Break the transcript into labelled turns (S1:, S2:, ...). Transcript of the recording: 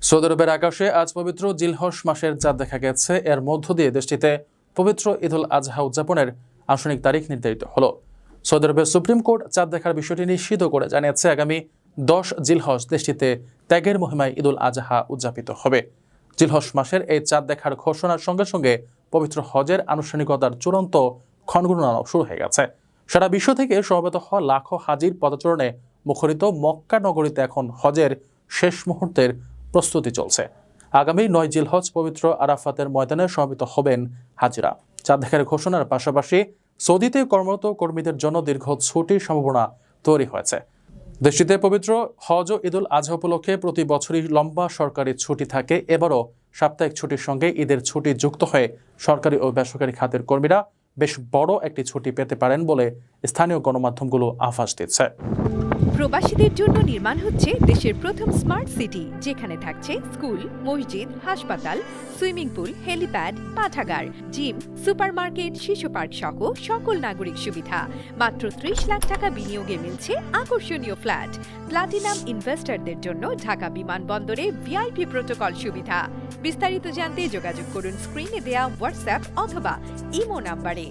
S1: Saudi আরবের আকাশে আজ পবিত্র জিলহজ মাসের চাঁদ দেখা গেছে। এর মধ্য দিয়ে দেশটিতে পবিত্র ঈদুল আজহা উদযাপনের আনুষ্ঠানিক তারিখ নির্ধারিত হলো। সৌদি আরবের সুপ্রিম কোর্ট চাঁদ দেখার বিষয়টি নিশ্চিত করে জানিয়েছে, আগামী 10 জিলহজ দেশটিতে ত্যাগের মহিমায় ঈদুল আজহা উদযাপিত হবে। জিলহজ মাসের এই চাঁদ দেখার ঘোষণার সঙ্গে সঙ্গে পবিত্র হজের আনুষ্ঠানিকতার চূড়ান্ত ক্ষণগণনাও শুরু হয়ে গেছে। সারা বিশ্ব থেকে সমবেত হওয়া লাখো হাজির পদচারণে মুখরিত মক্কা নগরীতে এখন হজের শেষ মুহূর্তের প্রস্তুতি চলছে। আগামী 9 জিলহজ পবিত্র আরাফাতের ময়দানে সমবেত হবেন হাজিরা। চাঁদ দেখার ঘোষণার পাশাপাশি সৌদিতে কর্মরত কর্মীদের জন্য দীর্ঘ ছুটির সম্ভাবনা তৈরি হয়েছে। দেশটিতে পবিত্র হজ ও ঈদুল আজহা উপলক্ষে প্রতি বছরই লম্বা সরকারি ছুটি থাকে। এবারও সাপ্তাহিক ছুটির সঙ্গে ঈদের ছুটি যুক্ত হয়ে সরকারি ও বেসরকারি খাতের কর্মীরা বেশ বড় একটি ছুটি পেতে পারেন বলে স্থানীয় গণমাধ্যমগুলো আভাস দিচ্ছে।
S2: প্রবাসীদের জন্য নির্মাণ হচ্ছে দেশের প্রথম স্মার্ট সিটি, যেখানে থাকছে স্কুল, মসজিদ, হাসপাতাল, সুইমিং পুল, হেলিপ্যাড, পাঠাগার, জিম, সুপারমার্কেট, শিশু পার্ক সহ সকল নাগরিক সুবিধা। মাত্র 30 লাখ টাকা বিনিয়োগে মিলছে আকর্ষণীয় ফ্ল্যাট। প্লাটিনাম ইনভেস্টরদের জন্য ঢাকা বিমানবন্দরে ভিআইপি প্রোটোকল সুবিধা। বিস্তারিত জানতে যোগাযোগ করুন স্ক্রিনে দেয়া হোয়াটসঅ্যাপ অথবা ইমো নাম্বারে।